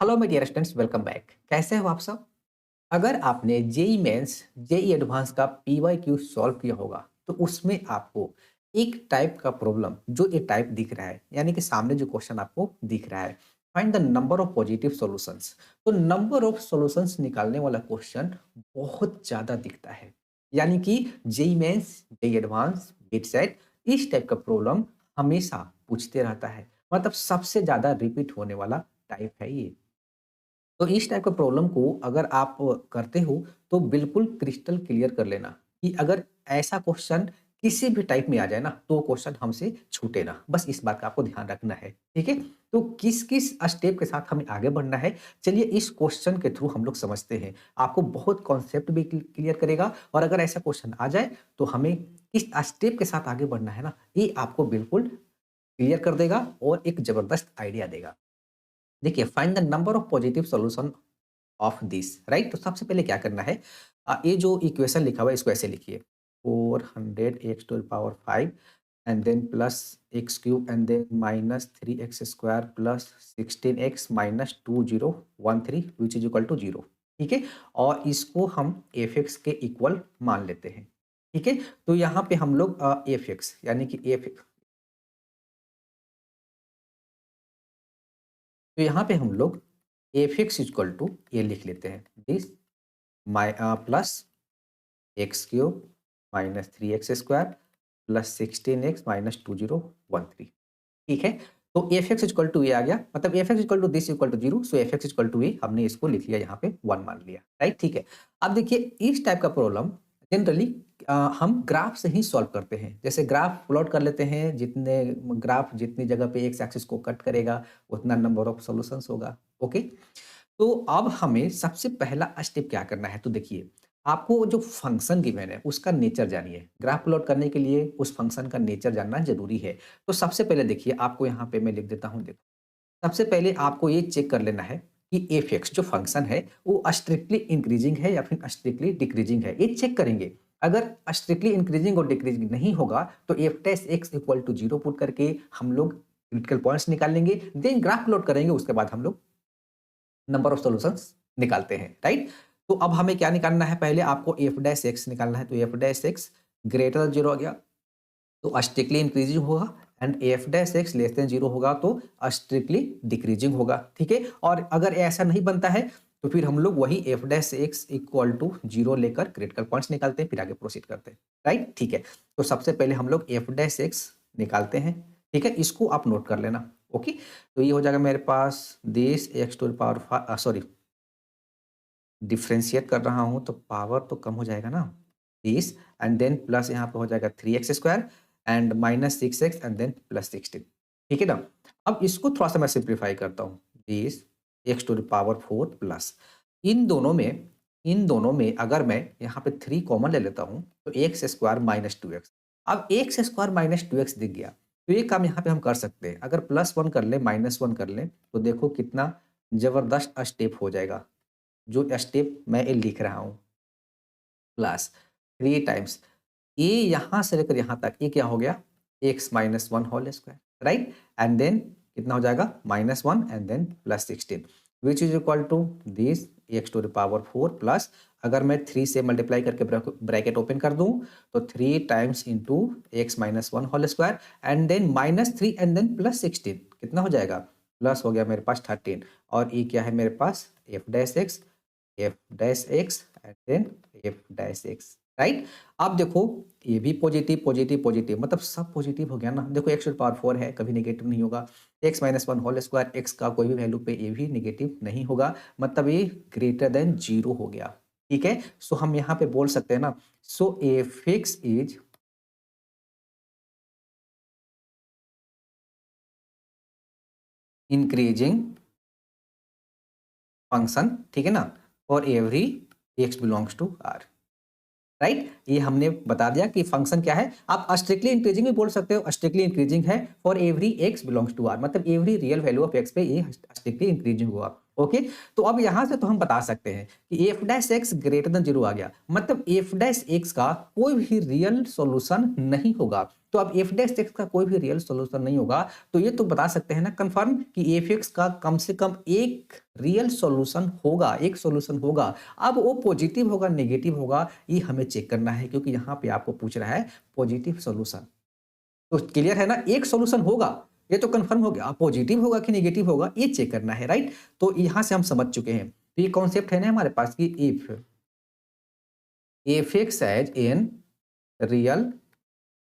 Hello my dear students, welcome back. कैसे हो आप सब? अगर आपने जेई मेंस जेई एडवांस का पीवाईक्यू सॉल्व किया होगा तो उसमें आपको एक टाइप का प्रॉब्लम जो ये टाइप दिख रहा है, यानी कि सामने जो क्वेश्चन आपको दिख रहा है, find the number of positive solutions. तो नंबर ऑफ सॉल्यूशंस निकालने वाला क्वेश्चन बहुत ज्यादा दिखता है, यानी कि JEE Mains JEE Advance GATE SET इस टाइप का प्रॉब्लम हमेशा पूछते रहता है। मतलब सबसे ज्यादा रिपीट होने वाला टाइप है ये। तो इस टाइप का प्रॉब्लम को अगर आप करते हो तो बिल्कुल क्रिस्टल क्लियर कर लेना कि अगर ऐसा क्वेश्चन किसी भी टाइप में आ जाए ना तो क्वेश्चन हमसे छूटे ना। बस इस बात का आपको ध्यान रखना है, ठीक है? तो किस-किस स्टेप के साथ हमें आगे बढ़ना है, चलिए इस क्वेश्चन के थ्रू हम लोग समझते हैं। आपको बहुत कॉन्सेप्ट भी क्लियर करेगा और अगर ऐसा क्वेश्चन आ जाए तो हमें किस स्टेप के साथ आगे बढ़ना है ना, ये आपको बिल्कुल क्लियर कर देगा और एक जबरदस्त आइडिया देगा। देखिए, find the number of positive solution of this, right? तो सबसे पहले क्या करना है, ये जो इक्वेशन लिखा हुआ है इसको ऐसे लिखिए, 400 x to power 5 and then plus x cube and then minus 3x square plus 16x minus 2013 which is equal to 0। ठीक है, और इसको हम एफ एक्स के इक्वल मान लेते हैं। ठीक है, तो यहाँ पे हम लोग एफ एक्स यानी कि एफ, तो यहाँ पे हम लोग एफ एक्स इक्वल टू ये लिख लेते हैं, this my plus x cube minus 3x square plus 16x minus 2013। ठीक है, तो एफ एक्स इक्वल टू ये आ गया, मतलब f x equal to this equal to zero, so f x equal to ये हमने इसको लिख लिया, यहाँ पे 1 मान लिया, राइट? ठीक है, अब देखिए इस टाइप का प्रॉब्लम जनरली हम ग्राफ से ही सॉल्व करते हैं। जैसे ग्राफ प्लॉट कर लेते हैं, जितने ग्राफ जितनी जगह पे एक्स एक्सिस को कट करेगा उतना नंबर ऑफ सॉल्यूशंस होगा। ओके, तो अब हमें सबसे पहला स्टेप क्या करना है, तो देखिए आपको जो फंक्शन गिवन है उसका नेचर जानिए। ग्राफ प्लॉट करने के लिए उस फंक्शन का नेचर जानना जरूरी है। तो सबसे पहले देखिए, आपको यहाँ पे मैं लिख देता हूँ, देखो सबसे पहले आपको ये चेक कर लेना है कि एफ एक्स जो फंक्शन है वो स्ट्रिक्टली इंक्रीजिंग है या फिर स्ट्रिक्टली डिक्रीजिंग है, ये चेक करेंगे। अगर स्ट्रिक्टली इंक्रीजिंग और डिक्रीजिंग नहीं होगा तो f test x equal to zero put करके हम लोग क्रिटिकल पॉइंट्स निकाल लेंगे, देन ग्राफ प्लॉट करेंगे, उसके बाद हम लोग नंबर ऑफ सॉल्यूशंस निकालते हैं, राइट? तो अब हमें क्या निकालना है, पहले आपको एफ डैश एक्स निकालना है। तो f dash x greater than zero आ गया तो स्ट्रिक्टली इंक्रीजिंग होगा, and f dash x less than zero होगा तो स्ट्रिक्टली डिक्रीजिंग होगा। ठीक है, और अगर ऐसा नहीं बनता है तो फिर हम लोग वही f dash x equal to zero लेकर क्रिटिकल पॉइंट्स निकालते हैं, फिर आगे प्रोसीड करते हैं, राइट? ठीक है, तो सबसे पहले हम लोग एफ डैश एक्स निकालते हैं। ठीक है, इसको आप नोट कर लेना। ओके, तो ये हो जाएगा मेरे पास this x to power, sorry differentiate कर रहा हूँ तो पावर तो कम हो जाएगा ना, दिस एंड देन प्लस यहाँ पे हो जाएगा 3x square and minus 6x and then plus 16। ठीक है ना, अब इसको थोड़ा सा मैं सिंप्लीफाई करता हूँ, this x to the power 4 plus इन दोनों में अगर मैं यहाँ पे 3 कॉमन ले लेता हूँ तो एक्स स्क्वायर माइनस 2x। अब एक्स स्क्वायर माइनस 2x दिख गया तो ये काम यहाँ पे हम कर सकते हैं, अगर प्लस वन कर ले माइनस वन कर ले तो देखो कितना जबरदस्त स्टेप हो जाएगा। जो स्टेप मैं ये लिख रहा हूँ, प्लस 3 टाइम्स ये यहाँ से लेकर यहाँ तक, ये क्या हो गया, x minus one whole square, right? And then कितना हो जाएगा, minus one and then plus 16 which is equal to this x to the power 4 plus, अगर मैं 3 से मल्टीप्लाई करके ब्रैकेट ओपन कर दूं तो 3 times into x minus one whole square and then minus 3 and then plus 16 कितना हो जाएगा, प्लस हो गया मेरे पास 13। और ये क्या है मेरे पास, f dash x and then f dash x, right? अब देखो ये भी पॉजिटिव पॉजिटिव पॉजिटिव, मतलब सब पॉजिटिव हो गया ना। देखो एक्स टू पावर 4 है, कभी नेगेटिव नहीं होगा। X minus one whole square, x का कोई भी वैल्यू पे ये भी नेगेटिव नहीं होगा, मतलब ये ग्रेटर देन जीरो हो गया। ठीक है, सो हम यहाँ पे बोल सकते हैं ना, so f x is increasing function, ठीक है ना, for every x belongs to R, right? ये हमने बता दिया कि फंक्शन क्या है। आप स्ट्रिक्टली इंक्रीजिंग भी बोल सकते हो, स्ट्रिक्टली इंक्रीजिंग है for every x belongs to R, मतलब every real value of x पे ये स्ट्रिक्टली इंक्रीजिंग हुआ। ओके, तो अब यहां से तो हम बता सकते हैं कि f dash x greater than zero आ गया, मतलब एफ डैश एक्स का कोई भी रियल सॉल्यूशन नहीं होगा। तो अब एफ डैश एक्स का कोई भी रियल सॉल्यूशन नहीं होगा, तो ये तो बता सकते हैं ना कंफर्म कि एफ एक्स का कम से कम एक रियल सॉल्यूशन होगा, एक सॉल्यूशन होगा। अब वो पॉजिटिव होगा, नेगेटिव होगा, ये हमें चेक करना है, क्योंकि यहाँ पे आपको पूछ रहा है पॉजिटिव सॉल्यूशन। तो क्लियर है ना, एक सॉल्यूशन होगा, ये तो कंफर्म हो गया। पॉजिटिव होगा कि नेगेटिव होगा, ये चेक करना है, राइट। तो यहाँ से हम समझ चुके हैं। तो ये कॉन्सेप्ट है ना हमारे पास कि if f x as n real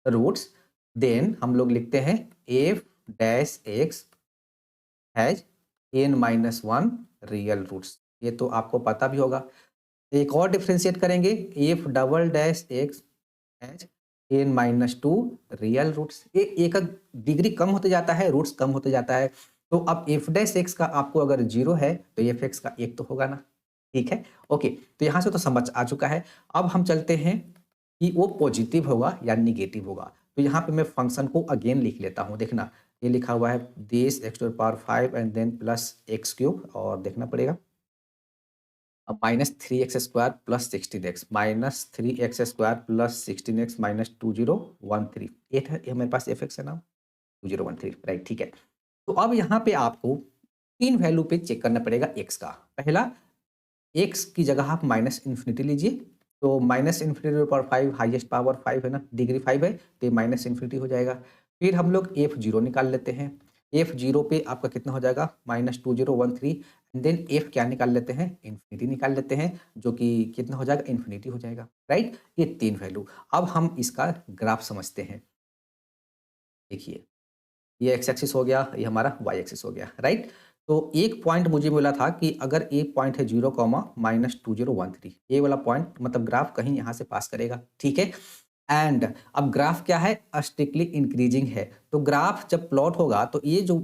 roots, then हम लोग लिखते हैं f dash x has n minus one real roots. ये तो आपको पता भी होगा। एक और डिफ्रेंशिएट करेंगे, f double dash x has n minus two real roots. ये एक डिग्री कम होते जाता है, रूट्स कम होते जाता है। तो अब एफ डैश एक्स का आपको अगर जीरो है तो एफ एक्स का एक तो होगा ना, ठीक है। ओके, तो यहाँ से तो समझ आ चुका है। अब हम चलते हैं कि वो पॉजिटिव होगा या निगेटिव होगा। तो यहाँ पे मैं फंक्शन को अगेन लिख लेता हूँ। देखना, ये लिखा हुआ है this x to the power 5 and then plus x cube, और देखना पड़ेगा अब minus three x square plus 16x, minus three x square plus 16x minus 2013। Eight है, ये हमारे पास एफ एक्स है ना, 2013, राइट, ठीक है। तो अब यहाँ पे आपको तीन वैल्यू पे चेक करना पड़ेगा एक्स का। पहला, एक्स की जगह आप माइनस इन्फिनिटी लीजिए, तो minus infinity power 5, highest power 5 है ना, डिग्री 5 है, तो ये माइनस इन्फिनिटी हो जाएगा। फिर हम लोग एफ जीरो निकाल लेते हैं। एफ जीरो पे आपका कितना हो जाएगा, माइनस 2013। एंड देन एफ क्या निकाल लेते हैं, इन्फिनिटी निकाल लेते हैं, जो कि कितना हो जाएगा, इन्फिनिटी हो जाएगा, राइट। ये तीन वैल्यू। अब हम इसका ग्राफ समझते हैं। देखिए, ये एक्स एक्सिस हो गया, ये हमारा वाई एक्सिस हो गया, राइट। तो एक पॉइंट मुझे मिला था कि अगर एक पॉइंट है 0 कॉमा माइनस 2013, ये वाला पॉइंट मतलब ग्राफ कहीं यहाँ से पास करेगा, ठीक है। एंड अब ग्राफ क्या है, स्ट्रिक्टली इंक्रीजिंग है। तो ग्राफ जब प्लॉट होगा तो ये जो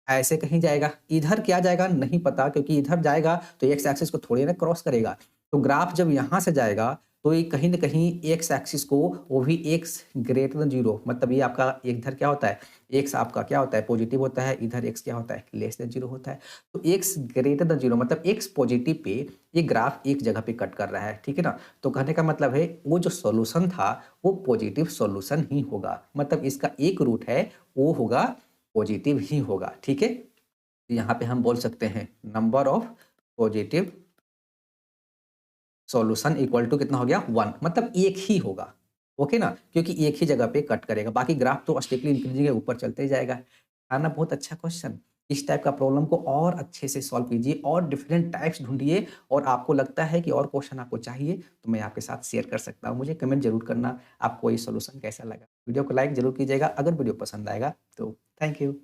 ऐसे कहीं जाएगा, इधर क्या जाएगा नहीं पता, क्योंकि इधर जाएगा तो एक्स एक्सिस को थोड़ी ना क्रॉस करेगा। तो ग्राफ जब यहाँ से जाएगा तो ये कहीं ना कहीं एक्स एक्सिस को, वो भी एक्स ग्रेटर देन जीरो, मतलब ये आपका इधर क्या होता है, एक्स आपका क्या होता है, पॉजिटिव होता है, इधर एक्स क्या होता है, लेस देन जीरो होता है। तो एक्स ग्रेटर देन जीरो मतलब एक्स पॉजिटिव पे ये ग्राफ एक जगह पे कट कर रहा है, ठीक है ना। तो कहने का मतलब है वो जो सॉल्यूशन था वो पॉजिटिव सॉल्यूशन ही होगा, मतलब इसका एक रूट है वो होगा पॉजिटिव ही होगा, ठीक है। तो यहाँ पे हम बोल सकते हैं number of positive solution equal to कितना हो गया, 1, मतलब एक ही होगा, ओके ना, क्योंकि एक ही जगह पे कट करेगा, बाकी ग्राफ तो स्टेपली इंक्रीजिंग है, ऊपर चलते ही जाएगा। आना बहुत अच्छा क्वेश्चन। इस टाइप का प्रॉब्लम को और अच्छे से सॉल्व कीजिए और डिफरेंट टाइप्स ढूंढिए, और आपको लगता है कि और क्वेश्चन आपको चाहिए तो मैं आपके साथ शेयर कर सकता हूँ। मुझे कमेंट जरूर करना आपको ये सॉल्यूशन कैसा लगा। वीडियो को लाइक जरूर कीजिएगा अगर वीडियो पसंद आएगा तो। Thank you.